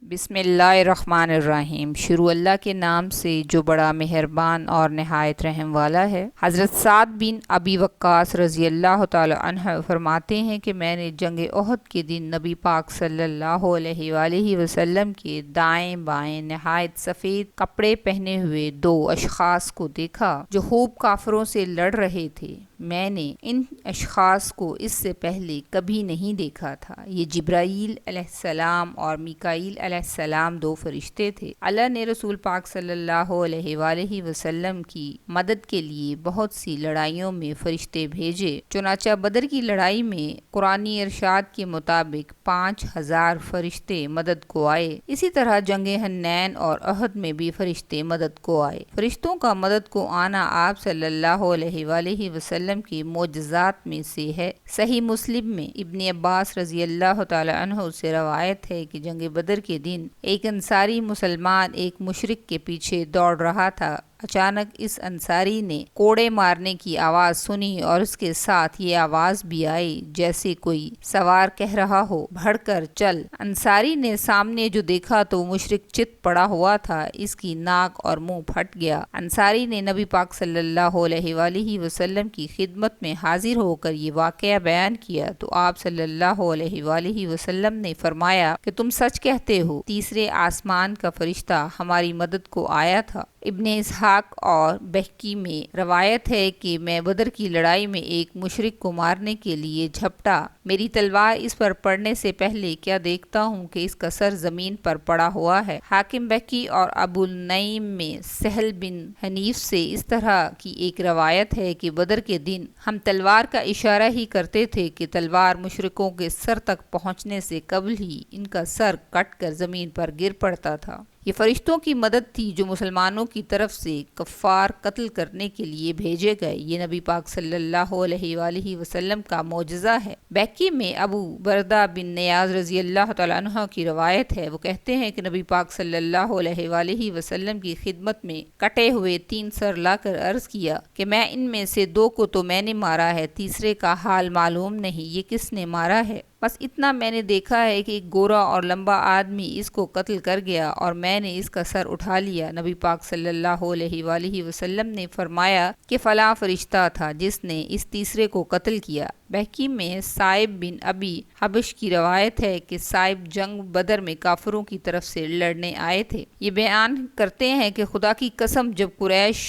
بسم اللہ الرحمن الرحیم۔ شروع اللہ کے نام سے جو بڑا مہربان اور نہایت رحم والا ہے۔ حضرت سعد بن ابی وقاص رضی اللہ تعالی عنہ فرماتے ہیں کہ میں نے جنگ احد کے دن نبی پاک صلی اللہ علیہ وآلہ وسلم کے دائیں بائیں نہایت سفید کپڑے پہنے ہوئے دو اشخاص کو دیکھا جو خوب کافروں سے لڑ رہے تھے۔ میں نے ان اشخاص کو اس سے پہلے کبھی نہیں دیکھا تھا۔ یہ جبرائیل علیہ السلام اور میکائیل علیہ السلام دو فرشتے تھے۔ اللہ نے رسول پاک صلی اللہ علیہ وآلہ وسلم کی مدد کے لیے بہت سی لڑائیوں میں فرشتے بھیجے۔ چنانچہ بدر کی لڑائی میں قرآنی ارشاد کے مطابق 5000 فرشتے مدد کو آئے۔ اسی طرح جنگ حنین اور احد میں بھی فرشتے مدد کو آئے۔ فرشتوں کا مدد کو آنا آپ صلی اللہ علیہ وآلہ وسلم کی معجزات میں سے ہے۔ صحیح مسلم میں ابن عباس رضی اللہ تعالی عنہ سے روایت ہے کہ جنگ بدر کے دن ایک انصاری مسلمان ایک مشرک کے پیچھے دوڑ رہا تھا۔ اچانک اس انصاری نے کوڑے مارنے کی آواز سنی اور اس کے ساتھ یہ آواز بھی آئی جیسے کوئی سوار کہہ رہا ہو، بڑھ کر چل۔ انصاری نے سامنے جو دیکھا تو مشرک چت پڑا ہوا تھا، اس کی ناک اور منہ پھٹ گیا۔ انصاری نے نبی پاک صلی اللہ علیہ وآلہ وسلم کی خدمت میں حاضر ہو کر یہ واقعہ بیان کیا تو آپ صلی اللہ علیہ وآلہ وسلم نے فرمایا کہ تم سچ کہتے ہو، تیسرے آسمان کا فرشتہ ہماری مدد کو آیا تھا۔ ابن اسحاق اور بہقی میں روایت ہے کہ میں بدر کی لڑائی میں ایک مشرک کو مارنے کے لیے جھپٹا۔ میری تلوار اس پر پڑنے سے پہلے کیا دیکھتا ہوں کہ اس کا سر زمین پر پڑا ہوا ہے۔ حاکم بہقی اور ابو النعیم میں سہل بن حنیف سے اس طرح کی ایک روایت ہے کہ بدر کے دن ہم تلوار کا اشارہ ہی کرتے تھے کہ تلوار مشرکوں کے سر تک پہنچنے سے قبل ہی ان کا سر کٹ کر زمین پر گر پڑتا تھا۔ یہ فرشتوں کی مدد تھی جو مسلمانوں کی طرف سے کفار قتل کرنے کے لیے بھیجے گئے۔ یہ نبی پاک صلی اللہ علیہ وآلہ وسلم کا معجزہ ہے۔ بہقی میں ابو بردہ بن نیاز رضی اللہ تعالیٰ عنہ کی روایت ہے، وہ کہتے ہیں کہ نبی پاک صلی اللہ علیہ وآلہ وسلم کی خدمت میں کٹے ہوئے 3 سر لا کر عرض کیا کہ میں ان میں سے 2 کو تو میں نے مارا ہے، تیسرے کا حال معلوم نہیں، یہ کس نے مارا ہے؟ بس اتنا میں نے دیکھا ہے کہ ایک گورا اور لمبا آدمی اس کو قتل کر گیا اور میں نے اس کا سر اٹھا لیا۔ نبی پاک صلی اللہ علیہ وآلہ وسلم نے فرمایا کہ فلاں فرشتہ تھا جس نے اس تیسرے کو قتل کیا۔ بہقی میں صائب بن ابی حبش کی روایت ہے کہ صائب جنگ بدر میں کافروں کی طرف سے لڑنے آئے تھے۔ یہ بیان کرتے ہیں کہ خدا کی قسم جب قریش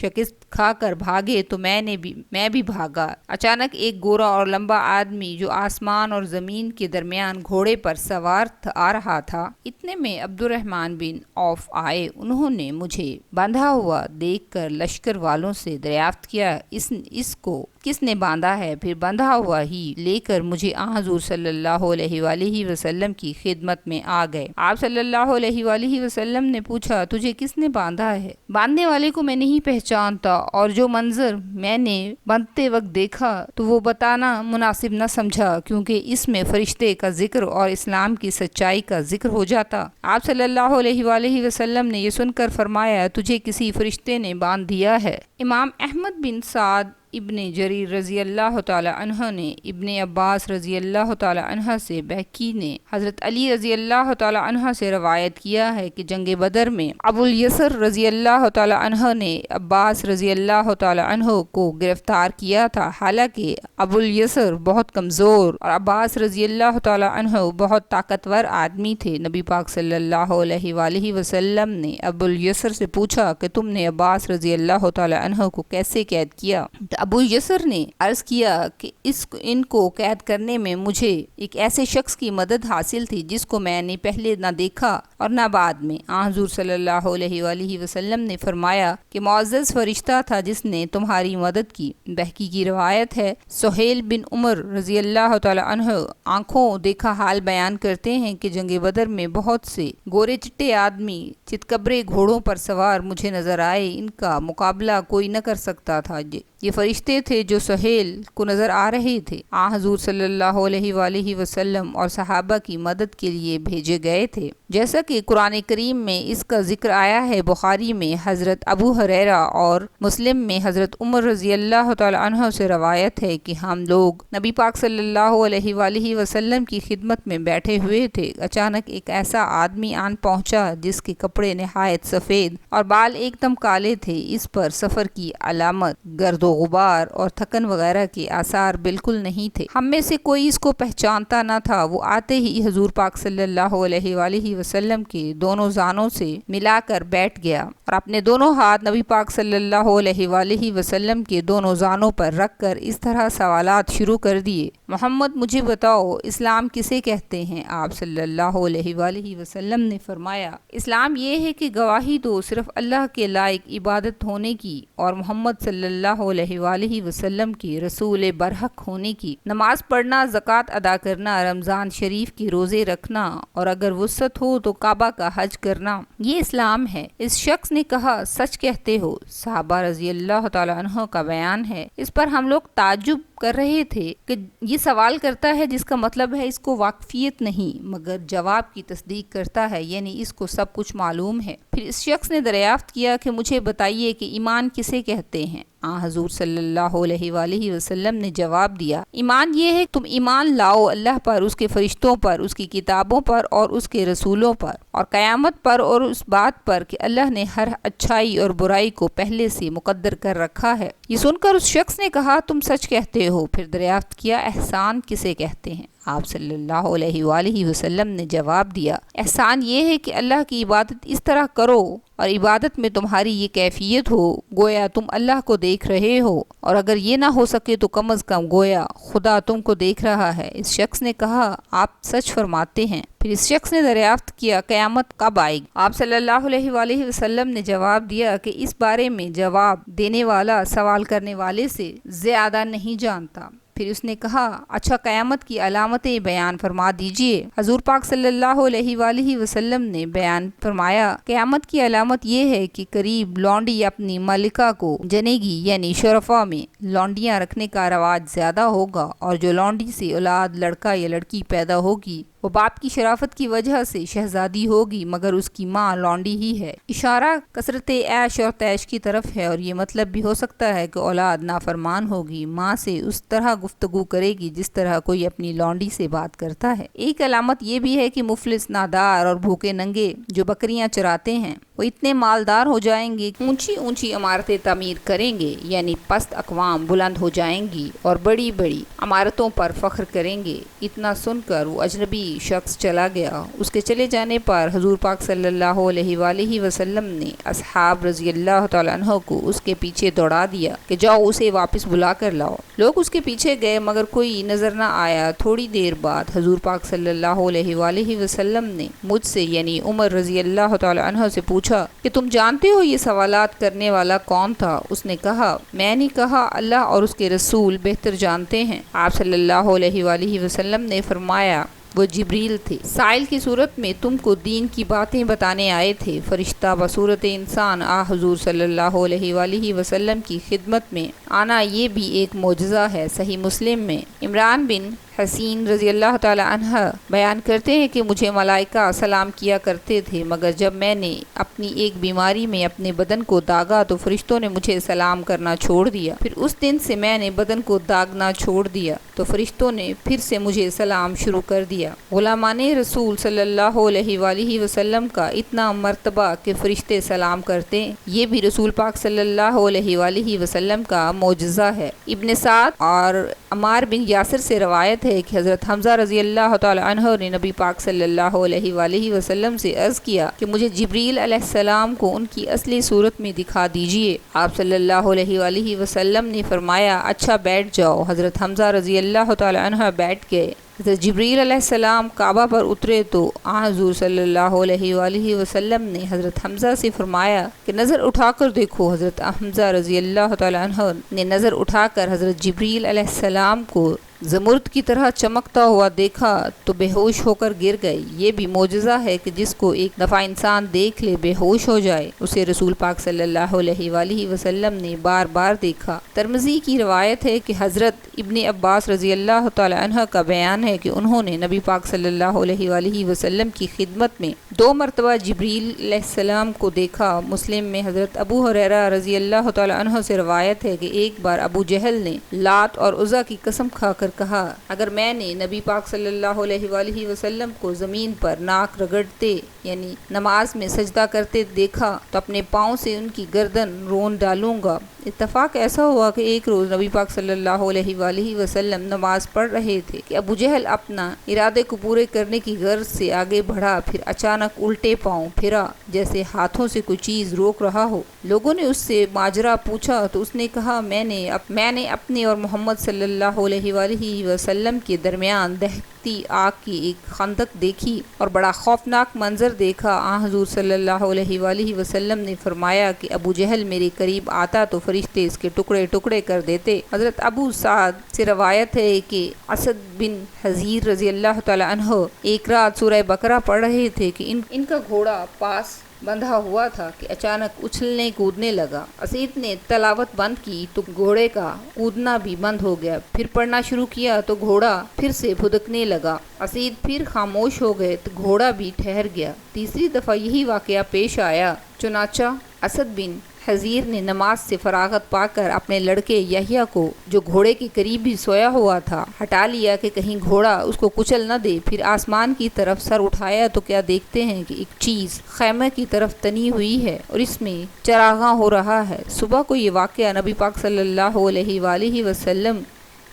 شکست کھا کر بھاگے تو میں بھی بھاگا۔ اچانک ایک گورا اور لمبا آدمی جو آسمان اور زمین کے درمیان گھوڑے پر سوار آ رہا تھا، اتنے میں عبد الرحمن بن عوف آئے۔ انہوں نے مجھے باندھا ہوا دیکھ کر لشکر والوں سے دریافت کیا اس کو کس نے باندھا ہے؟ پھر بندھا ہوا ہی لے کر مجھے حضور صلی اللہ علیہ وآلہ وسلم کی خدمت میں آ گئے۔ آپ صلی اللہ علیہ وآلہ وسلم نے پوچھا تجھے کس نے باندھا ہے؟ باندھنے والے کو میں نہیں پہچانتا اور جو منظر میں نے باندھتے وقت دیکھا تو وہ بتانا مناسب نہ سمجھا کیونکہ اس میں فرشتے کا ذکر اور اسلام کی سچائی کا ذکر ہو جاتا۔ آپ صلی اللہ علیہ وآلہ وسلم نے یہ سن کر فرمایا تجھے کسی فرشتے نے باندھ دیا ہے۔ امام احمد بن سعد ابن جریر رضی اللہ تعالی عنہ نے ابن عباس رضی اللہ تعالی عنہ سے، بہقی نے حضرت علی رضی اللہ تعالی عنہ سے روایت کیا ہے کہ جنگ بدر میں ابو الیسر رضی اللہ تعالی عنہ نے عباس رضی اللہ تعالی عنہ کو گرفتار کیا تھا، حالانکہ ابو الیسر بہت کمزور اور عباس رضی اللہ تعالی عنہ بہت طاقتور آدمی تھے۔ نبی پاک صلی اللہ علیہ وآلہ وسلم نے ابو الیسر سے پوچھا کہ تم نے عباس رضی اللہ تعالی عنہ کو کیسے قید کیا؟ ابو یسر نے عرض کیا کہ ان کو قید کرنے میں مجھے ایک ایسے شخص کی مدد حاصل تھی جس کو میں نے پہلے نہ دیکھا اور نہ بعد میں۔ حضور صلی اللہ علیہ وآلہ وسلم نے فرمایا کہ معزز فرشتہ تھا جس نے تمہاری مدد کی۔ بہقی کی روایت ہے، سہیل بن عمر رضی اللہ تعالی عنہ آنکھوں دیکھا حال بیان کرتے ہیں کہ جنگ بدر میں بہت سے گورے چٹے آدمی چتکبرے گھوڑوں پر سوار مجھے نظر آئے، ان کا مقابلہ کوئی نہ کر سکتا تھا۔ یہ فرشتے تھے جو سہیل کو نظر آ رہے تھے۔ حضور صلی اللہ علیہ وآلہ وسلم اور صحابہ کی مدد کے لیے بھیجے گئے تھے۔ جیسا کہ قرآن کریم میں اس کا ذکر آیا ہے، بخاری میں حضرت ابو ہریرہ اور مسلم میں حضرت عمر رضی اللہ تعالی عنہ سے روایت ہے کہ ہم لوگ نبی پاک صلی اللہ علیہ وآلہ وسلم کی خدمت میں بیٹھے ہوئے تھے۔ اچانک ایک ایسا آدمی آن پہنچا جس کے کپڑے نہایت سفید اور بال ایک دم کالے تھے۔ اس پر سفر کی علامت، گرد و غبار اور تھکن وغیرہ کے آثار بالکل نہیں تھے۔ ہم میں سے کوئی اس کو پہچانتا نہ تھا۔ وہ آتے ہی حضور پاک صلی اللہ علیہ وآلہ وسلم کے دونوں زانوں سے ملا کر بیٹھ گیا اور اپنے دونوں ہاتھ نبی پاک صلی اللہ علیہ وآلہ وسلم کے دونوں زانوں پر رکھ کر اس طرح سوالات شروع کر دیے: محمد مجھے بتاؤ اسلام کسے کہتے ہیں؟ آپ صلی اللہ علیہ وآلہ وسلم نے فرمایا: اسلام یہ ہے کہ گواہی دو صرف اللہ کے لائق عبادت ہونے کی اور محمد صلی اللہ علیہ وآلہ وسلم کے رسول برحق ہونے کی، نماز پڑھنا، زکوٰۃ ادا کرنا، رمضان شریف کے روزے رکھنا اور اگر وسعت ہو تو کعبہ کا حج کرنا، یہ اسلام ہے۔ اس شخص نے کہا: سچ کہتے ہو؟ صحابہ رضی اللہ تعالی عنہ کا بیان ہے، اس پر ہم لوگ تعجب کر رہے تھے کہ یہ سوال کرتا ہے جس کا مطلب ہے اس کو واقفیت نہیں مگر جواب کی تصدیق کرتا ہے، یعنی اس کو سب کچھ معلوم ہے۔ پھر اس شخص نے دریافت کیا کہ مجھے بتائیے کہ ایمان کسے کہتے ہیں؟ حضور صلی اللہ علیہ وآلہ وسلم نے جواب دیا: ایمان یہ ہے تم ایمان لاؤ اللہ پر، اس کے فرشتوں پر، اس کی کتابوں پر اور اس کے رسولوں پر اور قیامت پر اور اس بات پر کہ اللہ نے ہر اچھائی اور برائی کو پہلے سے مقدر کر رکھا ہے۔ یہ سن کر اس شخص نے کہا: تم سچ کہتے ہو۔ پھر دریافت کیا: احسان کسے کہتے ہیں؟ آپ صلی اللہ علیہ وآلہ وسلم نے جواب دیا: احسان یہ ہے کہ اللہ کی عبادت اس طرح کرو اور عبادت میں تمہاری یہ کیفیت ہو گویا تم اللہ کو دیکھ رہے ہو، اور اگر یہ نہ ہو سکے تو کم از کم گویا خدا تم کو دیکھ رہا ہے۔ اس شخص نے کہا: آپ سچ فرماتے ہیں۔ پھر اس شخص نے دریافت کیا: قیامت کب آئے گی؟ آپ صلی اللہ علیہ وآلہ وسلم نے جواب دیا کہ اس بارے میں جواب دینے والا سوال کرنے والے سے زیادہ نہیں جانتا۔ پھر اس نے کہا: اچھا قیامت کی علامتیں بیان فرما دیجئے۔ حضور پاک صلی اللہ علیہ وآلہ وسلم نے بیان فرمایا: قیامت کی علامت یہ ہے کہ قریب لونڈی اپنی ملکہ کو جنے گی، یعنی شرفا میں لونڈیاں رکھنے کا رواج زیادہ ہوگا، اور جو لونڈی سے اولاد لڑکا یا لڑکی پیدا ہوگی وہ باپ کی شرافت کی وجہ سے شہزادی ہوگی مگر اس کی ماں لونڈی ہی ہے۔ اشارہ کثرت عیش اور تیش کی طرف ہے، اور یہ مطلب بھی ہو سکتا ہے کہ اولاد نافرمان ہوگی، ماں سے اس طرح گفتگو کرے گی جس طرح کوئی اپنی لونڈی سے بات کرتا ہے۔ ایک علامت یہ بھی ہے کہ مفلس، نادار اور بھوکے ننگے جو بکریاں چراتے ہیں وہ اتنے مالدار ہو جائیں گے، اونچی اونچی عمارتیں تعمیر کریں گے، یعنی پست اقوام بلند ہو جائیں گی اور بڑی بڑی عمارتوں پر فخر کریں گے۔ اتنا سن کر وہ اجنبی شخص چلا گیا۔ اس کے چلے جانے پر حضور پاک صلی اللہ علیہ وآلہ وسلم نے اصحاب رضی اللہ تعالیٰ عنہ کو اس کے پیچھے دوڑا دیا کہ جاؤ اسے واپس بلا کر لاؤ۔ لوگ اس کے پیچھے گئے مگر کوئی نظر نہ آیا۔ تھوڑی دیر بعد حضور پاک صلی اللہ علیہ وآلہ وسلم نے مجھ سے یعنی عمر رضی اللہ تعالیٰ عنہ سے پوچھا کہ تم جانتے ہو یہ سوالات کرنے والا کون تھا؟ اس نے کہا: میں نے کہا اللہ اور اس کے رسول بہتر جانتے ہیں۔ آپ صلی اللہ علیہ وآلہ وسلم نے فرمایا: وہ جبریل تھے، سائل کی صورت میں تم کو دین کی باتیں بتانے آئے تھے۔ فرشتہ بصورت انسان حضور صلی اللہ علیہ وآلہ وسلم کی خدمت میں آنا یہ بھی ایک معجزہ ہے۔ صحیح مسلم میں عمران بن حسین رضی اللہ تعالی عنہ بیان کرتے ہیں کہ مجھے ملائکہ سلام کیا کرتے تھے مگر جب میں نے اپنی ایک بیماری میں اپنے بدن کو داغا تو فرشتوں نے مجھے سلام کرنا چھوڑ دیا۔ پھر اس دن سے میں نے بدن کو داغنا چھوڑ دیا تو فرشتوں نے پھر سے مجھے سلام شروع کر دیا۔ غلامان رسول صلی اللہ علیہ وآلہ وسلم کا اتنا مرتبہ کہ فرشتے سلام کرتے، یہ بھی رسول پاک صلی اللہ علیہ وآلہ وسلم کا معجزہ ہے۔ ابن سعد اور عمار بن یاسر سے روایت ہے کہ حضرت حمزہ رضی اللہ تعالی عنہ نے نبی پاک صلی اللہ علیہ وآلہ وسلم سے عرض کیا کہ مجھے جبریل علیہ السلام کو ان کی اصلی صورت میں دکھا دیجئے۔ آپ صلی اللہ علیہ وآلہ وسلم نے فرمایا: اچھا بیٹھ جاؤ۔ حضرت حمزہ رضی اللہ تعالی عنہ بیٹھ گئے۔ حضرت جبریل علیہ السلام کعبہ پر اترے تو حضور صلی اللہ علیہ وآلہ وسلم نے حضرت حمزہ سے فرمایا کہ نظر اٹھا کر دیکھو۔ حضرت حمزہ رضی اللہ تعالی عنہ نے نظر اٹھا کر حضرت جبریل علیہ السلام کو زمرد کی طرح چمکتا ہوا دیکھا تو بے ہوش ہو کر گر گئے۔ یہ بھی معجزہ ہے کہ جس کو ایک دفعہ انسان دیکھ لے بے ہوش ہو جائے، اسے رسول پاک صلی اللہ علیہ وآلہ وسلم نے بار بار دیکھا۔ ترمذی کی روایت ہے کہ حضرت ابن عباس رضی اللہ تعالی عنہ کا بیان ہے کہ انہوں نے نبی پاک صلی اللہ علیہ وآلہ وسلم کی خدمت میں 2 مرتبہ جبریل علیہ السلام کو دیکھا۔ مسلم میں حضرت ابو ہریرہ رضی اللہ تعالی عنہ سے روایت ہے کہ ایک بار ابو جہل نے لات اور عزیٰ کی قسم کھا کر کہا، اگر میں نے نبی پاک صلی اللہ علیہ وآلہ وسلم کو زمین پر ناک رگڑتے یعنی نماز میں سجدہ کرتے دیکھا تو اپنے پاؤں سے ان کی گردن رون ڈالوں گا۔ اتفاق ایسا ہوا کہ ایک روز نبی پاک صلی اللہ علیہ وآلہ وسلم نماز پڑھ رہے تھے کہ ابو جہل اپنا ارادے کو پورے کرنے کی غرض سے آگے بڑھا، پھر اچانک الٹے پاؤں پھرا جیسے ہاتھوں سے کوئی چیز روک رہا ہو۔ لوگوں نے اس سے ماجرا پوچھا تو اس نے کہا، میں نے اپنے اور محمد صلی اللہ علیہ وآلہ وسلم کے درمیان دہتی آگ کی ایک خندق دیکھی اور بڑا خوفناک منظر دیکھا۔ حضور صلی اللہ علیہ وآلہ وسلم نے فرمایا کہ ابو جہل میرے قریب آتا تو فرشتے اس کے ٹکڑے ٹکڑے کر دیتے۔ حضرت ابو سعد سے روایت ہے کہ اسد بن حضیر رضی اللہ تعالی عنہ ایک رات سورہ بقرہ پڑھ رہے تھے کہ ان کا گھوڑا پاس بندھا ہوا تھا کہ اچانک اچھلنے کودنے لگا۔ اسید نے تلاوت بند کی تو گھوڑے کا کودنا بھی بند ہو گیا، پھر پڑھنا شروع کیا تو گھوڑا پھر سے بھدکنے لگا۔ اسید پھر خاموش ہو گئے تو گھوڑا بھی ٹھہر گیا۔ تیسری دفعہ یہی واقعہ پیش آیا، چنانچہ اسد بن حضیر نے نماز سے فراغت پا کر اپنے لڑکے یحییٰ کو، جو گھوڑے کے قریب ہی سویا ہوا تھا، ہٹا لیا کہ کہیں گھوڑا اس کو کچل نہ دے۔ پھر آسمان کی طرف سر اٹھایا تو کیا دیکھتے ہیں کہ ایک چیز خیمے کی طرف تنی ہوئی ہے اور اس میں چراغاں ہو رہا ہے۔ صبح کو یہ واقعہ نبی پاک صلی اللہ علیہ وآلہ وسلم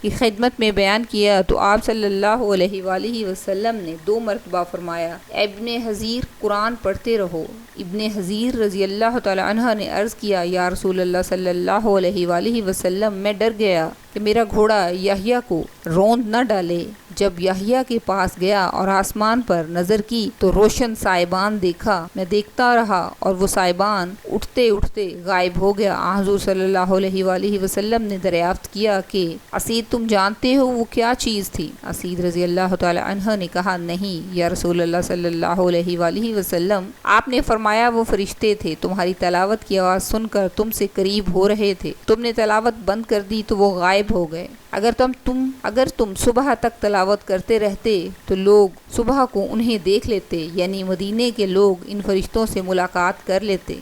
کی خدمت میں بیان کیا تو آپ صلی اللہ علیہ وآلہ وسلم نے 2 مرتبہ فرمایا، ابن حضیر قرآن پڑھتے رہو۔ ابن حضیر رضی اللہ تعالی عنہ نے عرض کیا، یا رسول اللہ صلی اللہ علیہ وآلہ وسلم، میں ڈر گیا کہ میرا گھوڑا یحییٰ کو روند نہ ڈالے۔ جب یحییٰ کے پاس گیا اور آسمان پر نظر کی تو روشن سائبان دیکھا۔ میں دیکھتا رہا اور وہ سائبان اٹھتے اٹھتے غائب ہو گیا۔ حضور صلی اللہ علیہ وآلہ وسلم نے دریافت کیا کہ اسید تم جانتے ہو وہ کیا چیز تھی؟ اسید رضی اللہ تعالی عنہ نے کہا، نہیں یا رسول اللہ صلی اللہ علیہ وآلہ وسلم، آپ نے فرمایا وہ فرشتے تھے، تمہاری تلاوت کی آواز سن کر تم سے قریب ہو رہے تھے، تم نے تلاوت بند کر دی تو وہ غائب ہو گئے۔ اگر تم صبح تک تلاوت کرتے رہتے تو لوگ صبح کو انہیں دیکھ لیتے، یعنی مدینے کے لوگ ان فرشتوں سے ملاقات کر لیتے۔